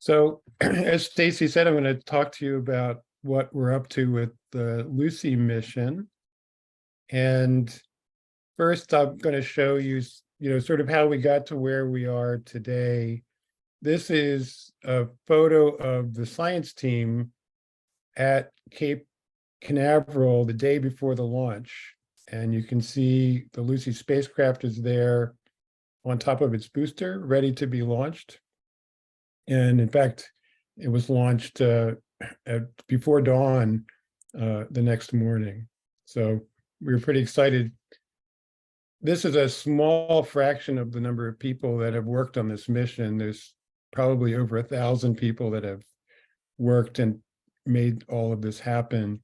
So, as Stacy said, I'm going to talk to you about what we're up to with the Lucy mission. And first, I'm going to show you, sort of how we got to where we are today. This is a photo of the science team at Cape Canaveral the day before the launch. And you can see the Lucy spacecraft is there on top of its booster, ready to be launched. And in fact, it was launched before dawn the next morning. So we were pretty excited. This is a small fraction of the number of people that have worked on this mission. There's probably over 1,000 people that have worked and made all of this happen.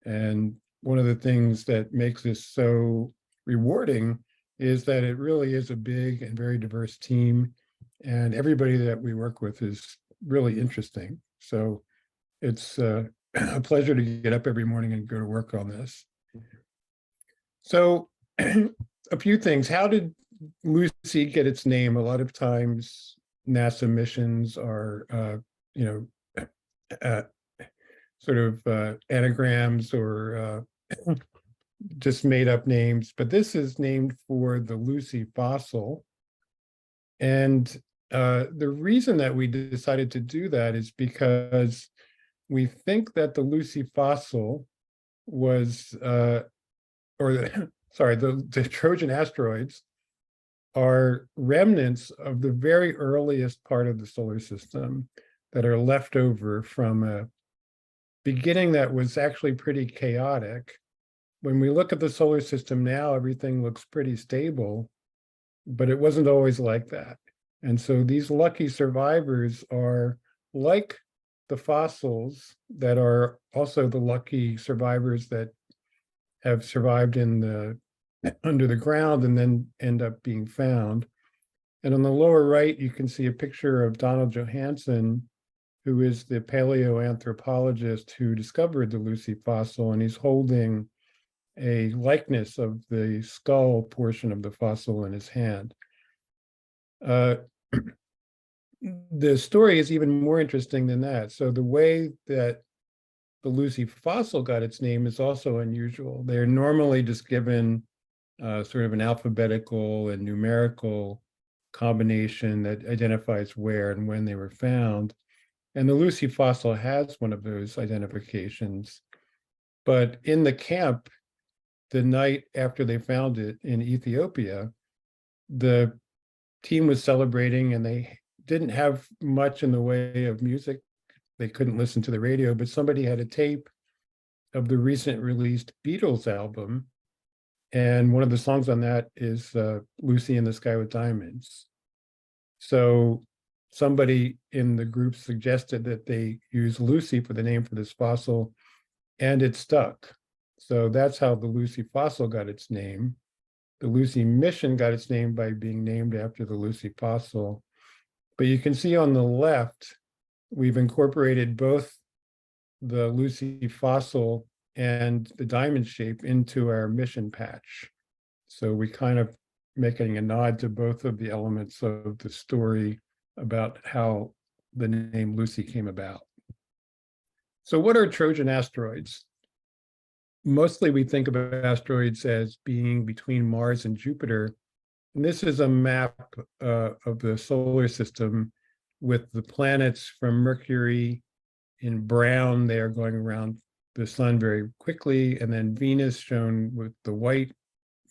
And one of the things that makes this so rewarding is that it really is a big and very diverse team. And everybody that we work with is really interesting. So it's a pleasure to get up every morning and go to work on this. So a few things. How did Lucy get its name? A lot of times NASA missions are, sort of anagrams or just made up names, but this is named for the Lucy fossil. And the reason that we decided to do that is because we think that the Lucy fossil was, the Trojan asteroids are remnants of the very earliest part of the solar system that are left over from a beginning that was actually pretty chaotic. When we look at the solar system now, everything looks pretty stable, but it wasn't always like that. And so these lucky survivors are like the fossils that are also the lucky survivors that have survived in the under the ground and then end up being found. And on the lower right, you can see a picture of Donald Johanson, who is the paleoanthropologist who discovered the Lucy fossil, and he's holding a likeness of the skull portion of the fossil in his hand. The story is even more interesting than that. So the way that the Lucy fossil got its name is also unusual. They're normally just given sort of an alphabetical and numerical combination that identifies where and when they were found. And the Lucy fossil has one of those identifications. But in the camp, the night after they found it in Ethiopia, the team was celebrating and they didn't have much in the way of music. They couldn't listen to the radio, but somebody had a tape of the recent released Beatles album. And one of the songs on that is Lucy in the Sky with Diamonds. So somebody in the group suggested that they use Lucy for the name for this fossil, and it stuck. So that's how the Lucy fossil got its name. The Lucy mission got its name by being named after the Lucy fossil. But you can see on the left, we've incorporated both the Lucy fossil and the diamond shape into our mission patch. So we kind of making a nod to both of the elements of the story about how the name Lucy came about. So what are Trojan asteroids? Mostly we think of asteroids as being between Mars and Jupiter. And this is a map of the solar system with the planets from Mercury in brown. They are going around the sun very quickly. And then Venus shown with the white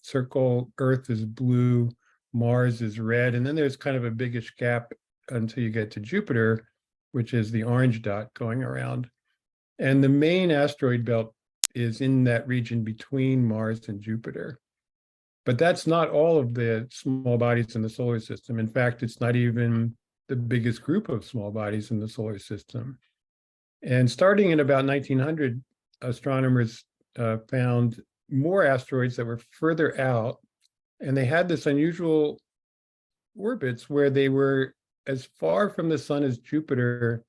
circle, Earth is blue, Mars is red. And then there's kind of a biggish gap until you get to Jupiter, which is the orange dot going around. And the main asteroid belt is in that region between Mars and Jupiter. But that's not all of the small bodies in the solar system. In fact, it's not even the biggest group of small bodies in the solar system. And starting in about 1900, astronomers found more asteroids that were further out, and they had this unusual orbits where they were as far from the sun as Jupiter,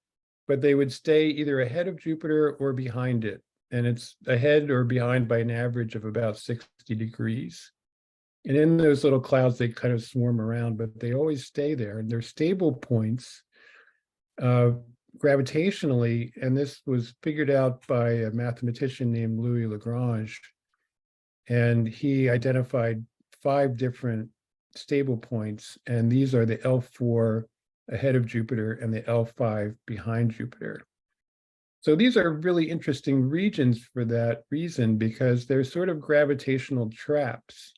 but they would stay either ahead of Jupiter or behind it. And it's ahead or behind by an average of about 60 degrees. And in those little clouds, they kind of swarm around, but they always stay there. And they're stable points gravitationally, and this was figured out by a mathematician named Louis Lagrange, and he identified 5 different stable points, and these are the L4 ahead of Jupiter and the L5 behind Jupiter. So these are really interesting regions for that reason, because they're sort of gravitational traps.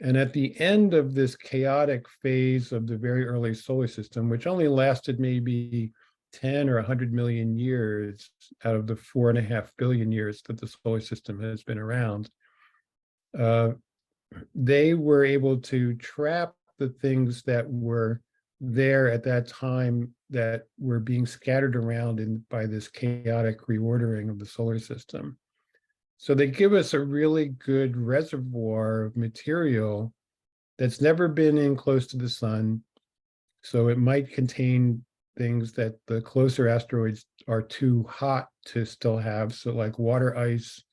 And at the end of this chaotic phase of the very early solar system, which only lasted maybe 10 or 100 million years out of the 4.5 billion years that the solar system has been around, they were able to trap the things that were there at that time that were being scattered around by this chaotic reordering of the solar system. So they give us a really good reservoir of material that's never been in close to the sun. So it might contain things that the closer asteroids are too hot to still have. So like water ice,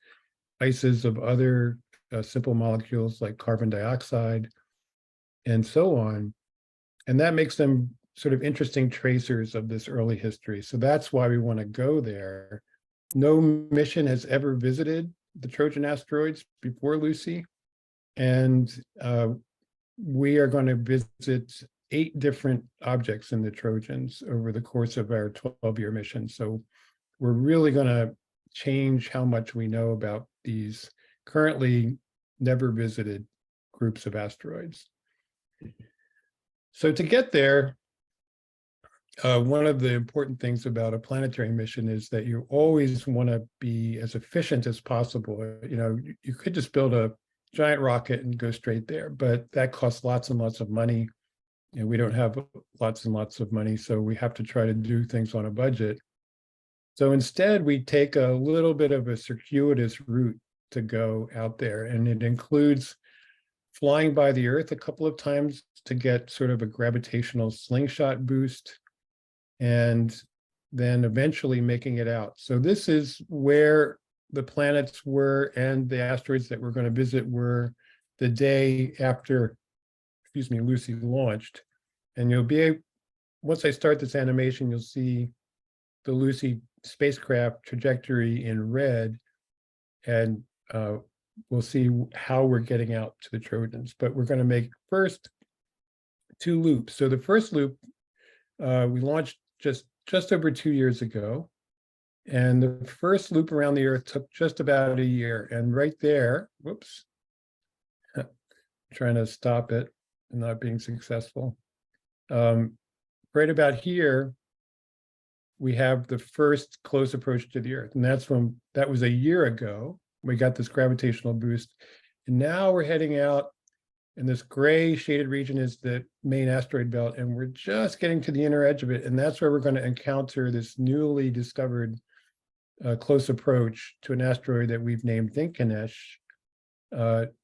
ices of other simple molecules like carbon dioxide, and so on. And that makes them sort of interesting tracers of this early history. So that's why we want to go there. No mission has ever visited the Trojan asteroids before Lucy. And we are going to visit 8 different objects in the Trojans over the course of our 12-year mission. So we're really going to change how much we know about these currently never visited groups of asteroids. So to get there, one of the important things about a planetary mission is that you always want to be as efficient as possible. You know, you could just build a giant rocket and go straight there, but that costs lots and lots of money. And we don't have lots and lots of money, so we have to try to do things on a budget. So instead, we take a little bit of a circuitous route to go out there, and it includes flying by the Earth a couple of times to get sort of a gravitational slingshot boost, and then eventually making it out. So this is where the planets were and the asteroids that we're going to visit were the day after, Lucy launched. And you'll be, once I start this animation, you'll see the Lucy spacecraft trajectory in red, and we'll see how we're getting out to the Trojans. But we're going to make first 2 loops. So the first loop, we launched just over 2 years ago. And the first loop around the Earth took just about a year. And right there, whoops, trying to stop it and not being successful. Right about here, we have the first close approach to the Earth. And that was a year ago. We got this gravitational boost. And now we're heading out, and this gray shaded region is the main asteroid belt. And we're just getting to the inner edge of it. And that's where we're going to encounter this newly discovered close approach to an asteroid that we've named Dinesh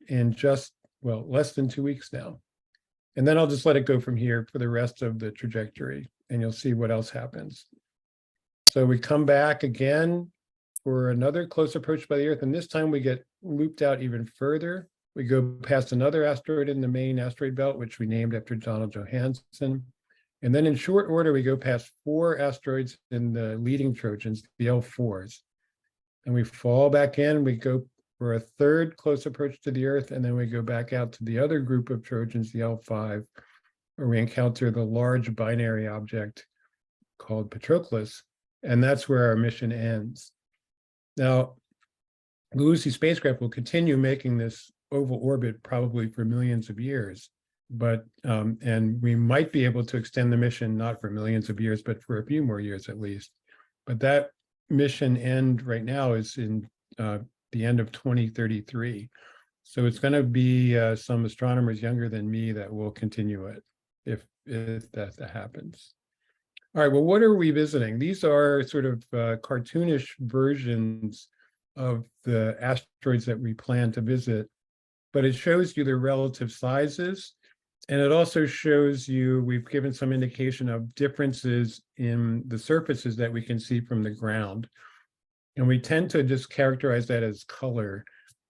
in just, well, less than 2 weeks now. And then I'll just let it go from here for the rest of the trajectory, and you'll see what else happens. So we come back again for another close approach by the Earth, and this time we get looped out even further. We go past another asteroid in the main asteroid belt, which we named after Donald Johanson. And then in short order, we go past 4 asteroids in the leading Trojans, the L4s. And we fall back in, we go for a third close approach to the Earth, and then we go back out to the other group of Trojans, the L5, where we encounter the large binary object called Patroclus, and that's where our mission ends. Now, the Lucy spacecraft will continue making this oval orbit probably for millions of years, but and we might be able to extend the mission not for millions of years, but for a few more years at least. But that mission end right now is in the end of 2033. So it's going to be some astronomers younger than me that will continue it if that happens. All right, well, what are we visiting? These are sort of cartoonish versions of the asteroids that we plan to visit, but it shows you their relative sizes. And it also shows you, we've given some indication of differences in the surfaces that we can see from the ground. And we tend to just characterize that as color.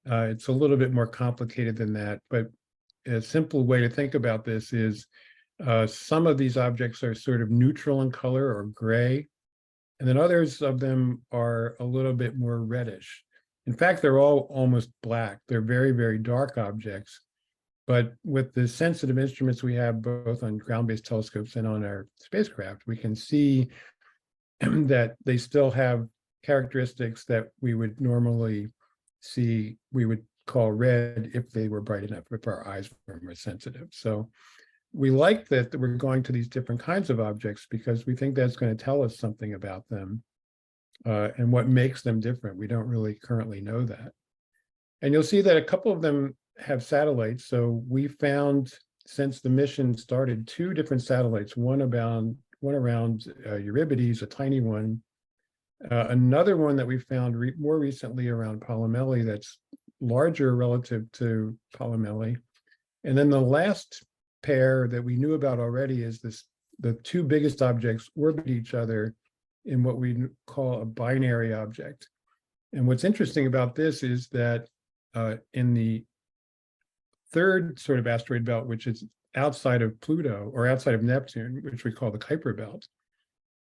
It's a little bit more complicated than that, but a simple way to think about this is Some of these objects are sort of neutral in color or gray, and then others of them are a little bit more reddish. In fact, they're all almost black. They're very, very dark objects. But with the sensitive instruments we have both on ground-based telescopes and on our spacecraft, we can see that they still have characteristics that we would normally see, we would call red if they were bright enough, if our eyes were more sensitive. So we like that we're going to these different kinds of objects because we think that's going to tell us something about them and what makes them different. We don't really currently know that. And you'll see that a couple of them have satellites. So we found, since the mission started, 2 different satellites, one around Euripides, a tiny one, another one that we found more recently around Polymele that's larger relative to Polymele. And then the last pair that we knew about already is the 2 biggest objects orbit each other in what we call a binary object. And what's interesting about this is that in the third sort of asteroid belt, which is outside of Pluto or outside of Neptune, which we call the Kuiper belt,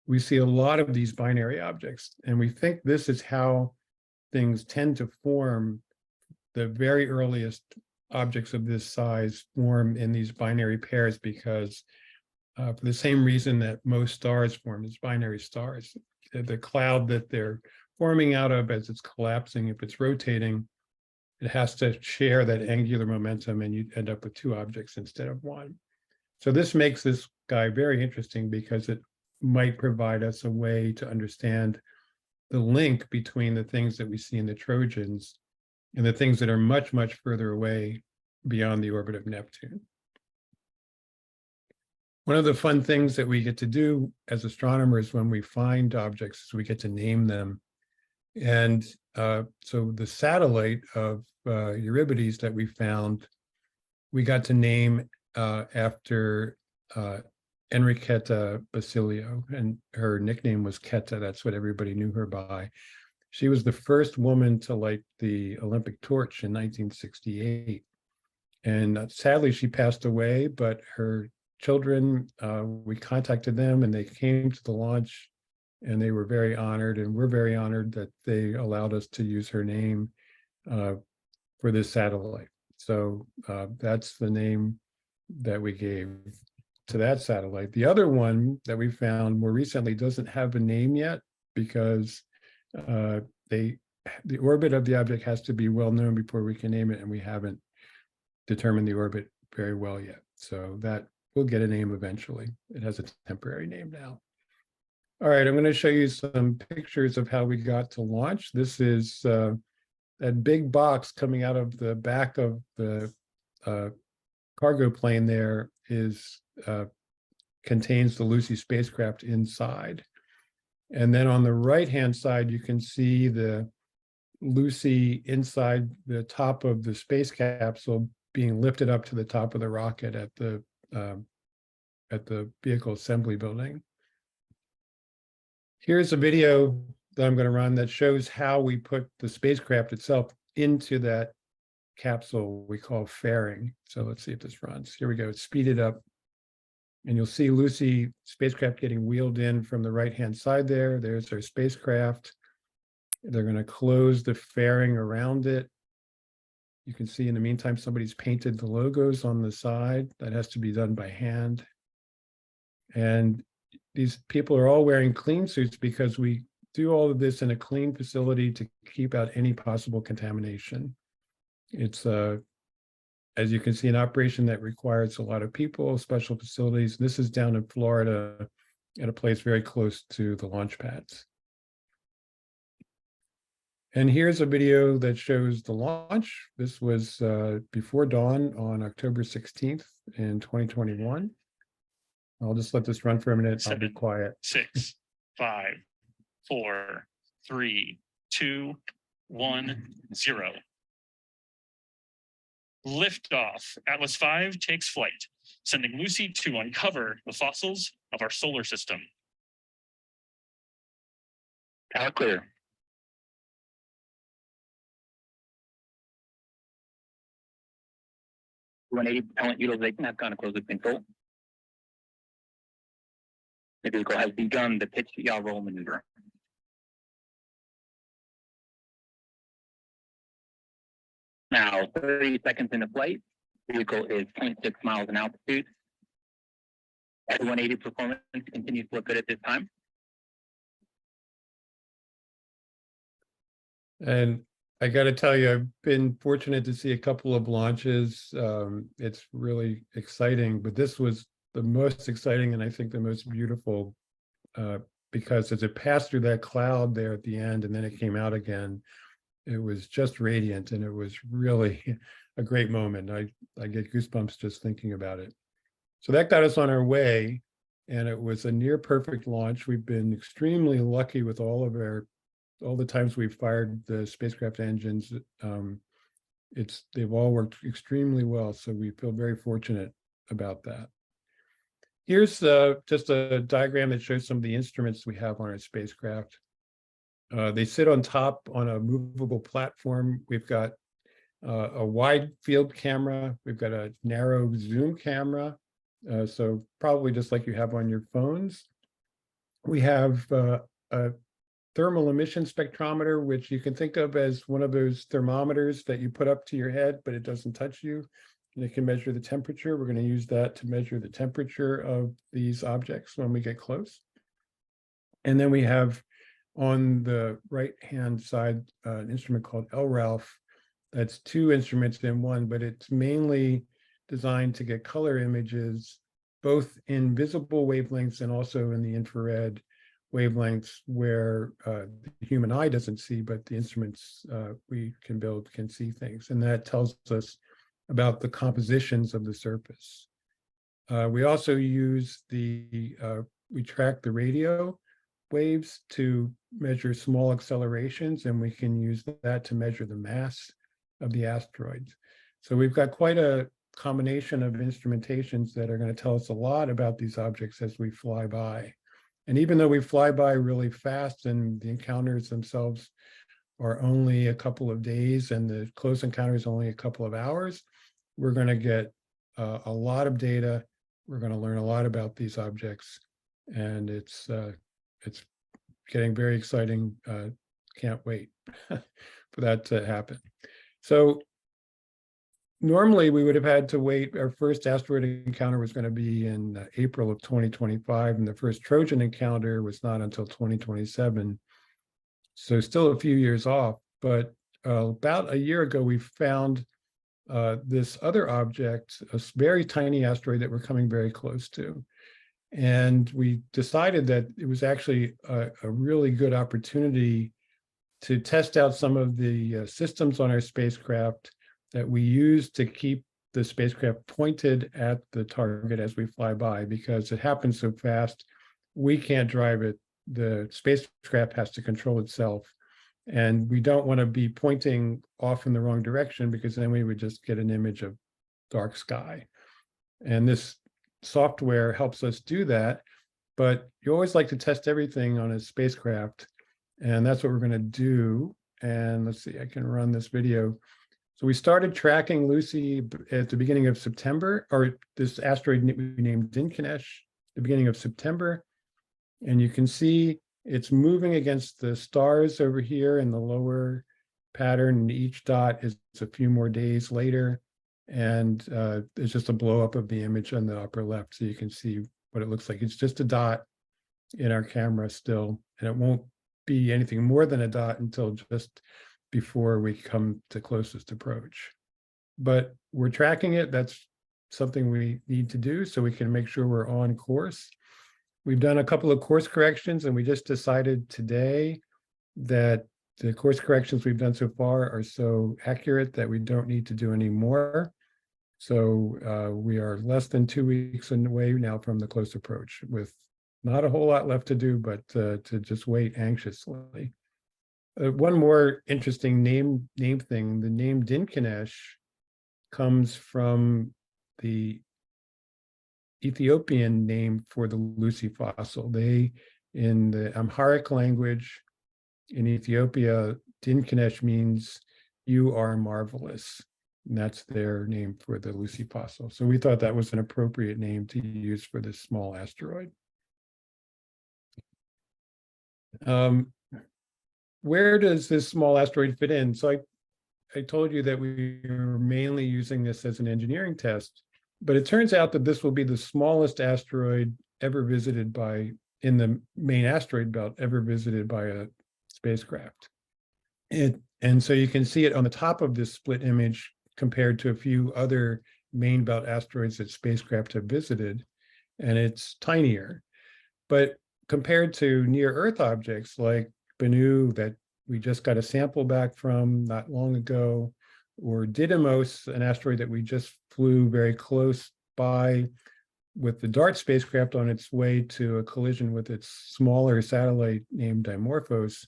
we see a lot of these binary objects. And we think this is how things tend to form. The very earliest objects of this size form in these binary pairs because for the same reason that most stars form as binary stars. The cloud that they're forming out of as it's collapsing, if it's rotating, it has to share that angular momentum and you end up with 2 objects instead of 1. So this makes this guy very interesting because it might provide us a way to understand the link between the things that we see in the Trojans and the things that are much, much further away beyond the orbit of Neptune. One of the fun things that we get to do as astronomers when we find objects is we get to name them. And so the satellite of Euripides that we found, we got to name after Enriqueta Basilio, and her nickname was Keta. That's what everybody knew her by. She was the first woman to light the Olympic torch in 1968. And sadly, she passed away, but her children, we contacted them and they came to the launch and they were very honored, and we're very honored that they allowed us to use her name for this satellite. So that's the name that we gave to that satellite. The other one that we found more recently doesn't have a name yet because the orbit of the object has to be well known before we can name it, and we haven't determined the orbit very well yet. So that will get a name eventually. It has a temporary name now. All right, I'm going to show you some pictures of how we got to launch. This is that big box coming out of the back of the cargo plane there contains the Lucy spacecraft inside. And then on the right-hand side, you can see the Lucy inside the top of the space capsule being lifted up to the top of the rocket at the vehicle assembly building. Here's a video that I'm going to run that shows how we put the spacecraft itself into that capsule we call fairing. So let's see if this runs. Here we go. It's speeded up. And you'll see Lucy spacecraft getting wheeled in from the right-hand side there. There's our spacecraft. They're going to close the fairing around it. You can see in the meantime, somebody's painted the logos on the side. That has to be done by hand. And these people are all wearing clean suits because we do all of this in a clean facility to keep out any possible contamination. It's, as you can see, an operation that requires a lot of people, special facilities. This is down in Florida at a place very close to the launch pads. And here's a video that shows the launch. This was before dawn on October 16th in 2021. I'll just let this run for a minute. 7, I'll be quiet. 6, 5, 4, 3, 2, 1, 0. Liftoff. Atlas V takes flight, sending Lucy to uncover the fossils of our solar system. Power clear. 180 propellant utilization has gone to closed loop control. The vehicle has begun the pitch yaw roll maneuver. Now, 30 seconds into flight, the vehicle is 0.6 miles in altitude. At 180 performance continues to look good at this time. And I got to tell you, I've been fortunate to see a couple of launches. It's really exciting, but this was the most exciting and I think the most beautiful because as it passed through that cloud there at the end and then it came out again, it was just radiant and it was really a great moment. I get goosebumps just thinking about it. So that got us on our way and it was a near perfect launch. We've been extremely lucky with all the times we've fired the spacecraft engines. They've all worked extremely well. So we feel very fortunate about that. Here's just a diagram that shows some of the instruments we have on our spacecraft. They sit on top on a movable platform. We've got a wide field camera. We've got a narrow zoom camera. So probably just like you have on your phones. We have a thermal emission spectrometer, which you can think of as one of those thermometers that you put up to your head, but it doesn't touch you. And it can measure the temperature. We're going to use that to measure the temperature of these objects when we get close. And then we have on the right-hand side an instrument called LRALPH. That's two instruments in one, but it's mainly designed to get color images, both in visible wavelengths and also in the infrared wavelengths where the human eye doesn't see, but the instruments we can build can see things. And that tells us about the compositions of the surface. We also use we track the radio waves to measure small accelerations, and we can use that to measure the mass of the asteroids. So we've got quite a combination of instrumentations that are going to tell us a lot about these objects as we fly by. And even though we fly by really fast and the encounters themselves are only a couple of days and the close encounter is only a couple of hours, we're going to get a lot of data. We're going to learn a lot about these objects, and it's getting very exciting. Can't wait for that to happen. So normally we would have had to wait. Our first asteroid encounter was going to be in April of 2025, and the first Trojan encounter was not until 2027. So still a few years off, but about a year ago, we found this other object, a very tiny asteroid that we're coming very close to. And we decided that it was actually a really good opportunity to test out some of the systems on our spacecraft that we use to keep the spacecraft pointed at the target as we fly by, because it happens so fast, we can't drive it. The spacecraft has to control itself. And we don't want to be pointing off in the wrong direction, because then we would just get an image of dark sky. And this software helps us do that. But you always like to test everything on a spacecraft. And that's what we're going to do. And let's see, I can run this video. So we started tracking Lucy at the beginning of September, or this asteroid we named Dinesh, the beginning of September. And you can see it's moving against the stars over here in the lower pattern, and each dot is a few more days later. And there's just a blow up of the image on the upper left, so you can see what it looks like. It's just a dot in our camera still, and it won't be anything more than a dot until just before we come to closest approach. But we're tracking it. That's something we need to do so we can make sure we're on course. We've done a couple of course corrections, and we just decided today that the course corrections we've done so far are so accurate that we don't need to do any more. So we are less than 2 weeks away now from the close approach, with not a whole lot left to do, but to just wait anxiously. One more interesting name thing, the name Dinesh comes from the Ethiopian name for the Lucy fossil. They, in the Amharic language in Ethiopia, Dinesh means "you are marvelous." And that's their name for the Lucy fossil. So we thought that was an appropriate name to use for this small asteroid. Where does this small asteroid fit in? So I told you that we were mainly using this as an engineering test, but it turns out that this will be the smallest asteroid ever visited in the main asteroid belt, ever visited by a spacecraft. And so you can see it on the top of this split image compared to a few other main belt asteroids that spacecraft have visited, and it's tinier. But compared to near Earth objects like Bennu that we just got a sample back from not long ago, or Didymos, an asteroid that we just flew very close by with the DART spacecraft on its way to a collision with its smaller satellite named Dimorphos.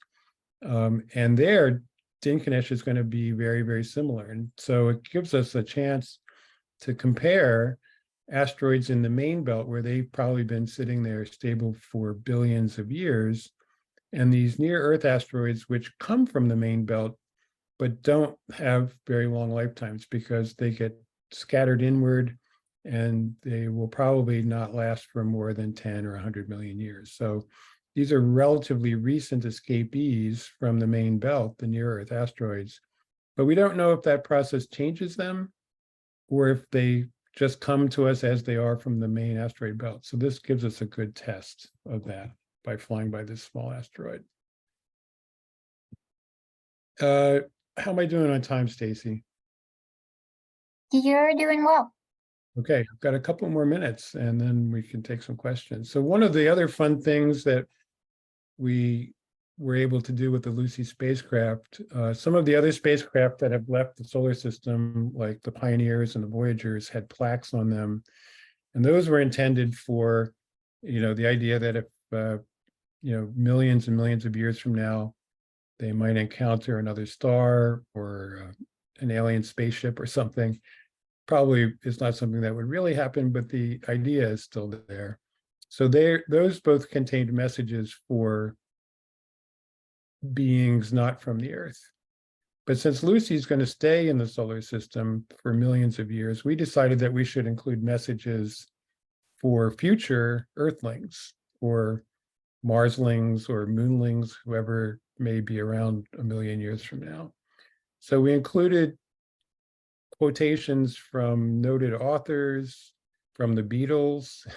And there, Dinesh is going to be very, very similar. And so it gives us a chance to compare asteroids in the main belt, where they've probably been sitting there stable for billions of years, and these near-Earth asteroids, which come from the main belt, but don't have very long lifetimes because they get scattered inward, and they will probably not last for more than 10 or 100 million years. So these are relatively recent escapees from the main belt, the near-Earth asteroids, but we don't know if that process changes them or if they just come to us as they are from the main asteroid belt. So this gives us a good test of that by flying by this small asteroid. How am I doing on time, Stacy? You're doing well. Okay, I've got a couple more minutes and then we can take some questions. So one of the other fun things that we were able to do with the Lucy spacecraft, some of the other spacecraft that have left the solar system, like the Pioneers and the Voyagers, had plaques on them. And those were intended for, the idea that if, millions and millions of years from now, they might encounter another star or an alien spaceship or something. Probably is not something that would really happen, but the idea is still there. So those both contained messages for beings not from the Earth. But since Lucy's going to stay in the solar system for millions of years, we decided that we should include messages for future Earthlings or Marslings or Moonlings, whoever may be around a million years from now. So we included quotations from noted authors, from the Beatles,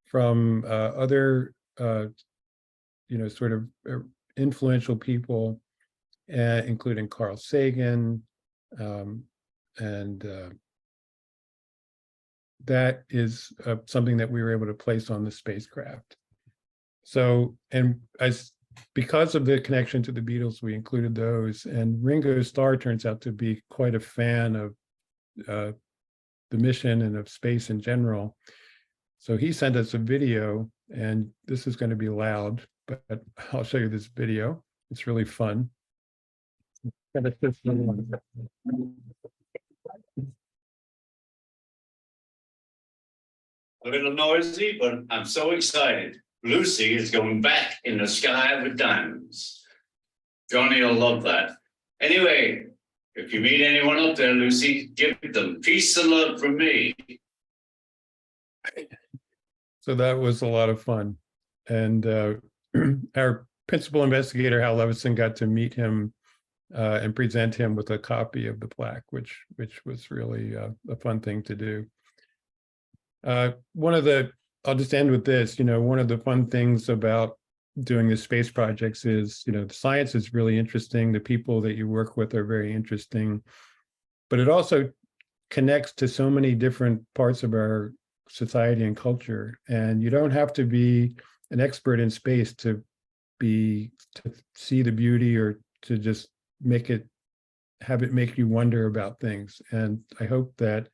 from other, sort of influential people, including Carl Sagan, and that is something that we were able to place on the spacecraft. So, and because of the connection to the Beatles, we included those. And Ringo Starr turns out to be quite a fan of the mission and of space in general. So he sent us a video, and this is going to be loud, but I'll show you this video. It's really fun. A little noisy, but I'm so excited. Lucy is going back in the sky with diamonds. Johnny will love that. Anyway, if you meet anyone up there, Lucy, give them peace and love from me. So that was a lot of fun. And our principal investigator, Hal Levison, got to meet him and present him with a copy of the plaque, which was really a fun thing to do. I'll just end with this, one of the fun things about doing the space projects is, the science is really interesting. The people that you work with are very interesting, but it also connects to so many different parts of our society and culture. And you don't have to be an expert in space to see the beauty or to just have it make you wonder about things. And I hope that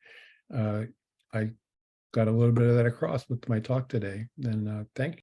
I got a little bit of that across with my talk today. And thank you.